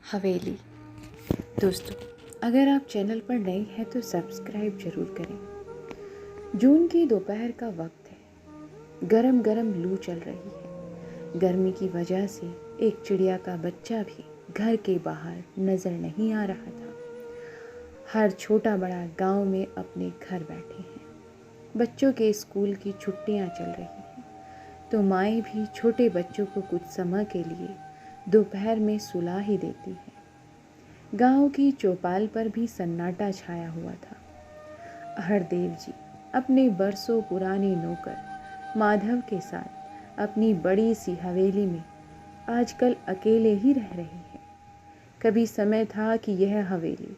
हवेली। दोस्तों, अगर आप चैनल पर नए हैं तो सब्सक्राइब जरूर करें। जून की दोपहर का वक्त है। गरम गरम लू चल रही है। गर्मी की वजह से एक चिड़िया का बच्चा भी घर के बाहर नजर नहीं आ रहा था। हर छोटा बड़ा गांव में अपने घर बैठे हैं। बच्चों के स्कूल की छुट्टियां चल रही हैं, तो माएँ भी छोटे बच्चों को कुछ समय के लिए दोपहर में सुला ही देती है। गांव की चौपाल पर भी सन्नाटा छाया हुआ था। हरदेव जी अपने बरसों पुराने नौकर माधव के साथ अपनी बड़ी सी हवेली में आजकल अकेले ही रह रहे हैं। कभी समय था कि यह हवेली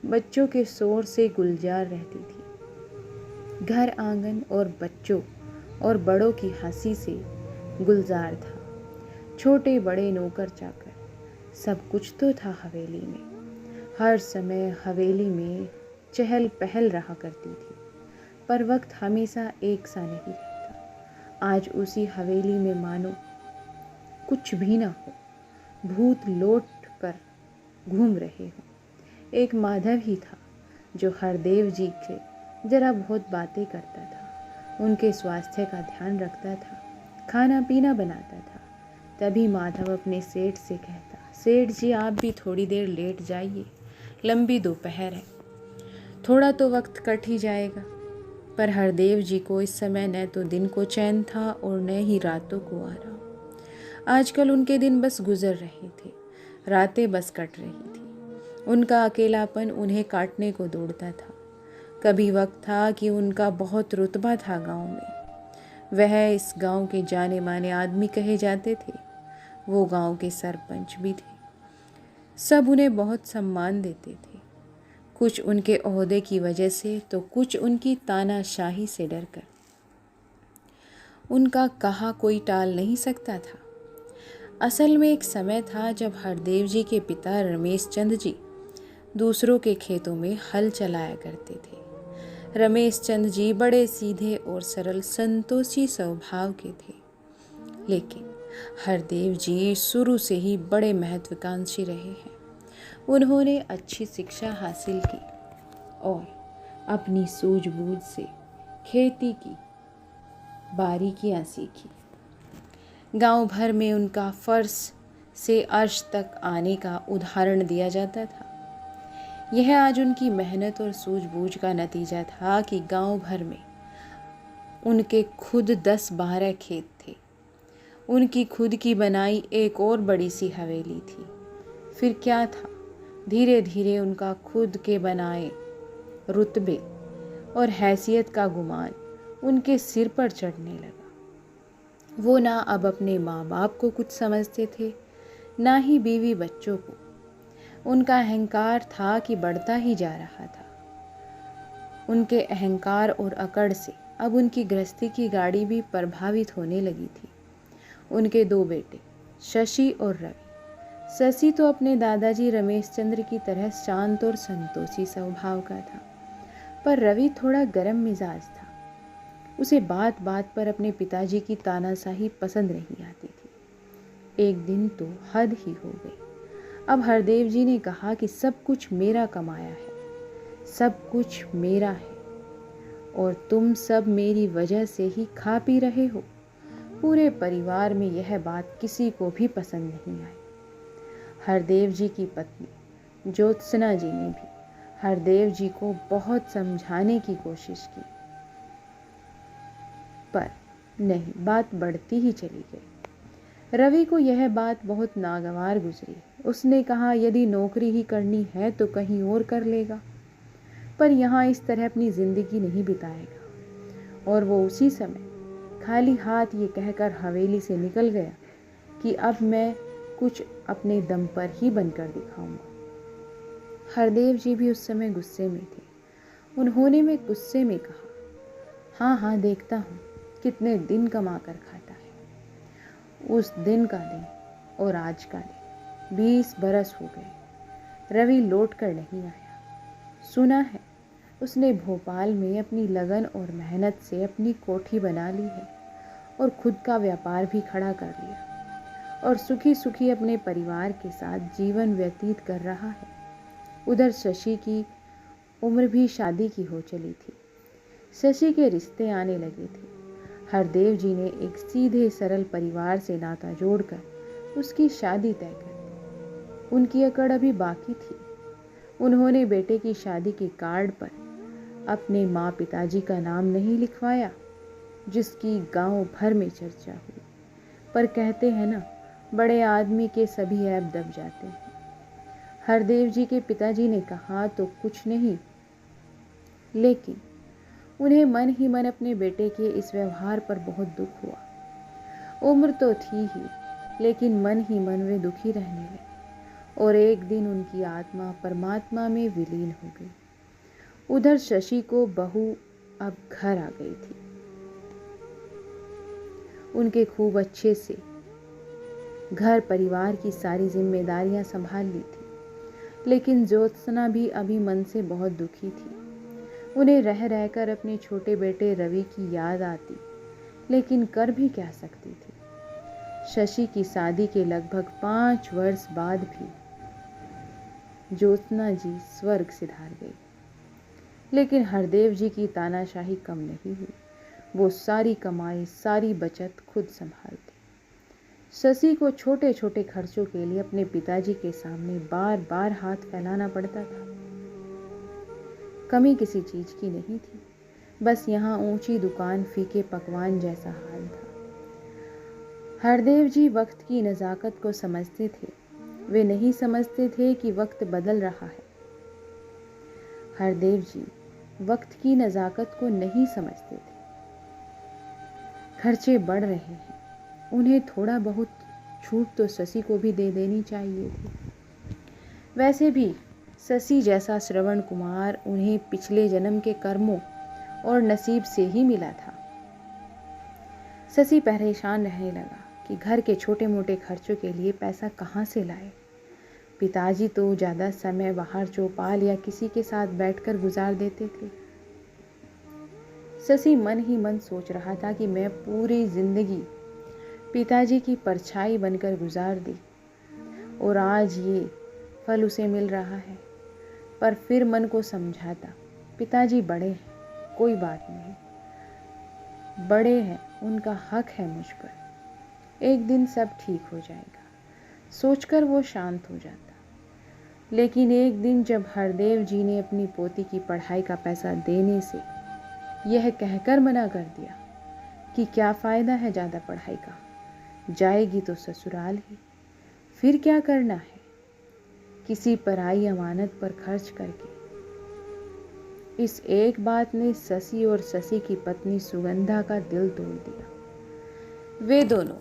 बच्चों के शोर से गुलजार रहती थी। घर आंगन और बच्चों और बड़ों की हंसी से गुलजार था। छोटे बड़े नौकर चाकर सब कुछ तो था हवेली में। हर समय हवेली में चहल पहल रहा करती थी, पर वक्त हमेशा एक सा नहीं रहता। आज उसी हवेली में मानो कुछ भी ना हो, भूत लौट कर घूम रहे हो। एक माधव ही था जो हरदेव जी से जरा बहुत बातें करता था, उनके स्वास्थ्य का ध्यान रखता था, खाना पीना बनाता था। तभी माधव अपने सेठ से कहता, सेठ जी आप भी थोड़ी देर लेट जाइए, लंबी दोपहर है, थोड़ा तो वक्त कट ही जाएगा। पर हरदेव जी को इस समय न तो दिन को चैन था और न ही रातों को आराम। आजकल उनके दिन बस गुजर रहे थे, रातें बस कट रही थी। उनका अकेलापन उन्हें काटने को दौड़ता था। कभी वक्त था कि उनका बहुत रुतबा था गांव में। वह इस गांव के जाने माने आदमी कहे जाते थे। वो गांव के सरपंच भी थे। सब उन्हें बहुत सम्मान देते थे, कुछ उनके ओहदे की वजह से तो कुछ उनकी तानाशाही से डरकर। उनका कहा कोई टाल नहीं सकता था। असल में एक समय था जब हरदेव जी के पिता रमेश चंद जी दूसरों के खेतों में हल चलाया करते थे। रमेश चंद जी बड़े सीधे और सरल संतोषी स्वभाव के थे, लेकिन हरदेव जी शुरू से ही बड़े महत्वाकांक्षी रहे हैं। उन्होंने अच्छी शिक्षा हासिल की और अपनी सूझबूझ से खेती की बारीकियां सीखी। गांव भर में उनका फर्श से अर्श तक आने का उदाहरण दिया जाता था। यह आज उनकी मेहनत और सूझबूझ का नतीजा था कि गांव भर में उनके खुद 10-12 खेत थे। उनकी खुद की बनाई एक और बड़ी सी हवेली थी। फिर क्या था, धीरे धीरे उनका खुद के बनाए रुतबे और हैसियत का गुमान उनके सिर पर चढ़ने लगा। वो ना अब अपने माँ बाप को कुछ समझते थे, ना ही बीवी बच्चों को। उनका अहंकार था कि बढ़ता ही जा रहा था। उनके अहंकार और अकड़ से अब उनकी गृहस्थी की गाड़ी भी प्रभावित होने लगी थी। उनके 2 बेटे शशि और रवि। शशि तो अपने दादाजी रमेश चंद्र की तरह शांत और संतोषी स्वभाव का था, पर रवि थोड़ा गर्म मिजाज था। उसे बात बात पर अपने पिताजी की तानाशाही पसंद नहीं आती थी। एक दिन तो हद ही हो गई। अब हरदेव जी ने कहा कि सब कुछ मेरा कमाया है, सब कुछ मेरा है और तुम सब मेरी वजह से ही खा पी रहे हो। पूरे परिवार में यह बात किसी को भी पसंद नहीं आई। हरदेव जी की पत्नी ज्योत्सना जी ने भी हरदेव जी को बहुत समझाने की कोशिश की, पर नहीं, बात बढ़ती ही चली गई। रवि को यह बात बहुत नागवार गुजरी। उसने कहा यदि नौकरी ही करनी है तो कहीं और कर लेगा, पर यहाँ इस तरह अपनी जिंदगी नहीं बिताएगा। और वो उसी समय खाली हाथ ये कहकर हवेली से निकल गया कि अब मैं कुछ अपने दम पर ही बनकर दिखाऊंगा। हरदेव जी भी उस समय गुस्से में थे। उन्होंने में गुस्से में कहा, हाँ हाँ देखता हूँ कितने दिन कमा कर खाता है। उस दिन का दिन और आज का दिन 20 बरस हो गए। रवि लौट कर नहीं आया। सुना है उसने भोपाल में अपनी लगन और मेहनत से अपनी कोठी बना ली है और खुद का व्यापार भी खड़ा कर लिया। और सुखी सुखी अपने परिवार के साथ जीवन व्यतीत कर रहा है। उधर शशि की उम्र भी शादी की हो चली थी। शशि के रिश्ते आने लगे थे। हरदेव जी ने एक सीधे सरल परिवार से नाता जोड़कर उसकी शादी तय कर दी। उनकी अकड़ अभी बाकी थी। उन्होंने बेटे की शादी के कार्ड पर अपने माँ पिताजी का नाम नहीं लिखवाया, जिसकी गांव भर में चर्चा हुई। पर कहते हैं ना, बड़े आदमी के सभी ऐब दब जाते हैं। हरदेव जी के पिताजी ने कहा तो कुछ नहीं, लेकिन उन्हें मन ही मन अपने बेटे के इस व्यवहार पर बहुत दुख हुआ। उम्र तो थी ही, लेकिन मन ही मन वे दुखी रहने लगे और एक दिन उनकी आत्मा परमात्मा में विलीन हो गई। उधर शशि को बहू अब घर आ गई थी। उनके खूब अच्छे से घर परिवार की सारी जिम्मेदारियां संभाल ली थी, लेकिन ज्योत्सना भी अभी मन से बहुत दुखी थी। उन्हें रह रहकर अपने छोटे बेटे रवि की याद आती, लेकिन कर भी क्या सकती थी। शशि की शादी के लगभग 5 वर्ष बाद भी ज्योत्सना जी स्वर्ग सिधार गई, लेकिन हरदेव जी की तानाशाही कम नहीं हुई। वो सारी कमाई, सारी बचत खुद संभालते। शशि को छोटे छोटे खर्चों के लिए अपने पिताजी के सामने बार बार हाथ फैलाना पड़ता था। कमी किसी चीज की नहीं थी, बस यहाँ ऊंची दुकान, फीके पकवान जैसा हाल था। हरदेव जी वक्त की नज़ाकत को समझते थे। वे नहीं समझते थे कि वक्त बदल रहा है। हरदेव जी वक्त की नज़ाकत को नहीं समझते थे। खर्चे बढ़ रहे हैं, उन्हें थोड़ा बहुत छूट तो शशि को भी दे देनी चाहिए थी। वैसे भी शशि जैसा श्रवण कुमार उन्हें पिछले जन्म के कर्मों और नसीब से ही मिला था। शशि परेशान रहने लगा कि घर के छोटे मोटे खर्चों के लिए पैसा कहाँ से लाए। पिताजी तो ज़्यादा समय बाहर चौपाल या किसी के साथ बैठकर गुजार देते थे। शशि मन ही मन सोच रहा था कि मैं पूरी जिंदगी पिताजी की परछाई बनकर गुजार दी और आज ये फल उसे मिल रहा है। पर फिर मन को समझाता, पिताजी बड़े हैं, कोई बात नहीं, बड़े हैं, उनका हक है मुझ पर, एक दिन सब ठीक हो जाएगा, सोचकर वो शांत हो जाता। लेकिन एक दिन जब हरदेव जी ने अपनी पोती की पढ़ाई का पैसा देने से यह कहकर मना कर दिया कि क्या फ़ायदा है ज़्यादा पढ़ाई का, जाएगी तो ससुराल ही, फिर क्या करना है किसी पराई अमानत पर खर्च करके। इस एक बात ने शशि और शशि की पत्नी सुगंधा का दिल तोड़ दिया। वे दोनों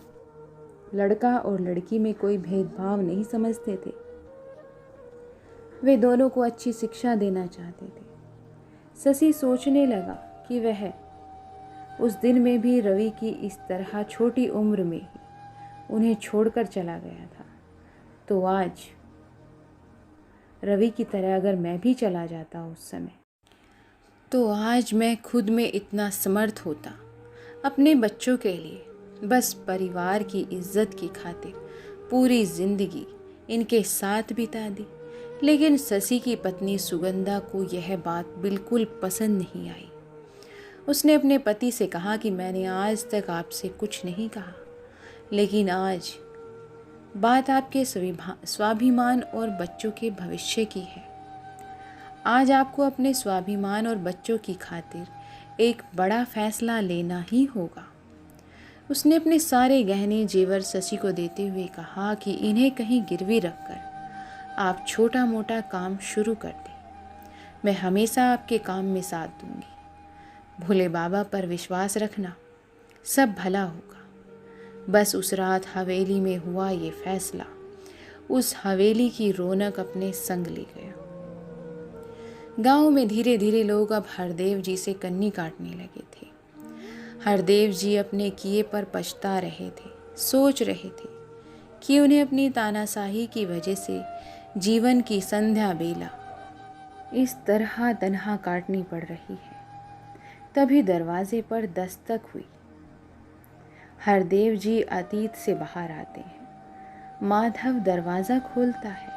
लड़का और लड़की में कोई भेदभाव नहीं समझते थे। वे दोनों को अच्छी शिक्षा देना चाहते थे। शशि सोचने लगा कि वह उस दिन में भी रवि की इस तरह छोटी उम्र में ही उन्हें छोड़कर चला गया था, तो आज रवि की तरह अगर मैं भी चला जाता उस समय, तो आज मैं खुद में इतना समर्थ होता अपने बच्चों के लिए, बस परिवार की इज्जत की खातिर पूरी जिंदगी इनके साथ बिता दी। लेकिन शशि की पत्नी सुगंधा को यह बात बिल्कुल पसंद नहीं आई। उसने अपने पति से कहा कि मैंने आज तक आपसे कुछ नहीं कहा, लेकिन आज बात आपके स्वाभिमान और बच्चों के भविष्य की है। आज आपको अपने स्वाभिमान और बच्चों की खातिर एक बड़ा फैसला लेना ही होगा। उसने अपने सारे गहने जेवर शशि को देते हुए कहा कि इन्हें कहीं गिरवी रखकर आप छोटा मोटा काम शुरू कर दें। मैं हमेशा आपके काम में साथ दूंगी। भोले बाबा पर विश्वास रखना, सब भला होगा। बस उस रात हवेली में हुआ ये फैसला उस हवेली की रौनक अपने संग ले गया। गांव में धीरे धीरे लोग अब हरदेव जी से कन्नी काटने लगे थे। हरदेव जी अपने किए पर पछता रहे थे, सोच रहे थे कि उन्हें अपनी तानाशाही की वजह से जीवन की संध्या बेला इस तरह तन्हा काटनी पड़ रही है। तभी दरवाजे पर दस्तक हुई। हरदेव जी अतीत से बाहर आते हैं माधव दरवाज़ा खोलता है।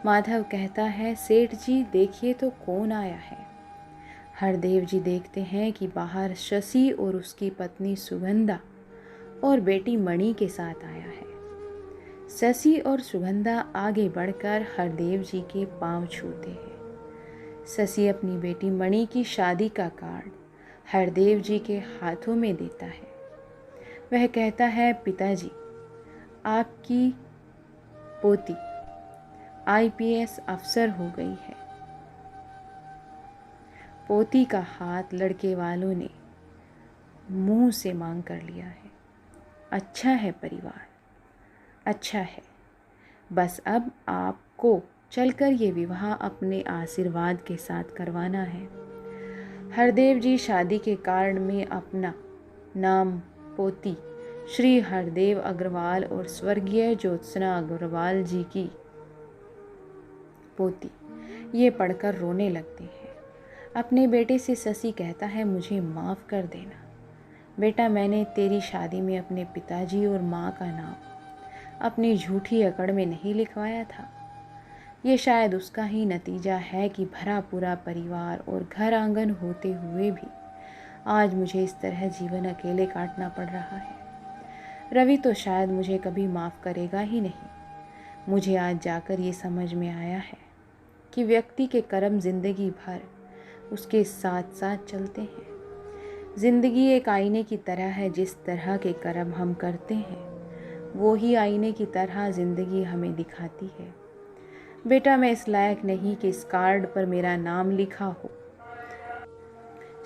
माधव कहता है, सेठ जी देखिए तो कौन आया है। हरदेव जी देखते हैं कि बाहर शशि और उसकी पत्नी सुगंधा और बेटी मणि के साथ आया है। शशि और सुगंधा आगे बढ़कर हरदेव जी के पांव छूते हैं। शशि अपनी बेटी मणि की शादी का कार्ड हरदेव जी के हाथों में देता है। वह कहता है, पिताजी आपकी पोती आईपीएस अफसर हो गई है। पोती का हाथ लड़के वालों ने मुंह से मांग कर लिया है। अच्छा है परिवार, अच्छा है। बस अब आपको चलकर ये विवाह अपने आशीर्वाद के साथ करवाना है। हरदेव जी शादी के कार्ड में अपना नाम पोती श्री हरदेव अग्रवाल और स्वर्गीय ज्योत्सना अग्रवाल जी की पोती ये पढ़कर रोने लगते हैं। अपने बेटे से शशि कहता है, मुझे माफ़ कर देना बेटा, मैंने तेरी शादी में अपने पिताजी और माँ का नाम अपनी झूठी अकड़ में नहीं लिखवाया था। ये शायद उसका ही नतीजा है कि भरा पूरा परिवार और घर आंगन होते हुए भी आज मुझे इस तरह जीवन अकेले काटना पड़ रहा है। रवि तो शायद मुझे कभी माफ़ करेगा ही नहीं। मुझे आज जाकर ये समझ में आया है कि व्यक्ति के कर्म जिंदगी भर उसके साथ साथ चलते हैं। जिंदगी एक आईने की तरह है, जिस तरह के कर्म हम करते हैं वो ही आईने की तरह जिंदगी हमें दिखाती है। बेटा, मैं इस लायक नहीं कि इस कार्ड पर मेरा नाम लिखा हो।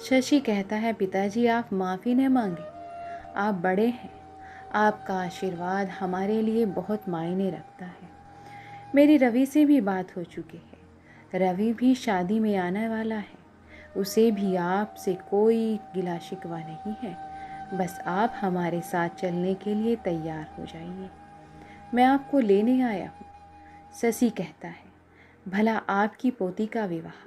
शशि कहता है, पिताजी आप माफ़ी न मांगे, आप बड़े हैं, आपका आशीर्वाद हमारे लिए बहुत मायने रखता है। मेरी रवि से भी बात हो चुकी है, रवि भी शादी में आने वाला है, उसे भी आपसे कोई गिला शिकवा नहीं है। बस आप हमारे साथ चलने के लिए तैयार हो जाइए, मैं आपको लेने आया हूँ। शशि कहता है, भला आपकी पोती का विवाह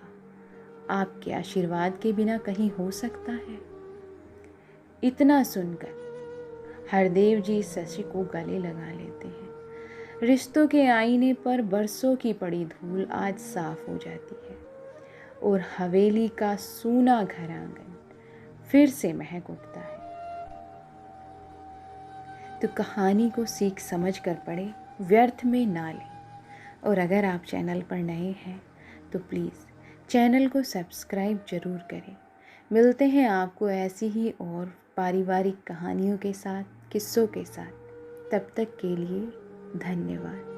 आपके आशीर्वाद के बिना कहीं हो सकता है? इतना सुनकर हरदेव जी शशि को गले लगा लेते हैं। रिश्तों के आईने पर बरसों की पड़ी धूल आज साफ हो जाती है और हवेली का सूना घर आंगन फिर से महक उठता है। तो कहानी को सीख समझ कर पढ़े, व्यर्थ में ना लें। और अगर आप चैनल पर नए हैं तो प्लीज़ चैनल को सब्सक्राइब ज़रूर करें। मिलते हैं आपको ऐसी ही और पारिवारिक कहानियों के साथ, किस्सों के साथ। तब तक के लिए धन्यवाद।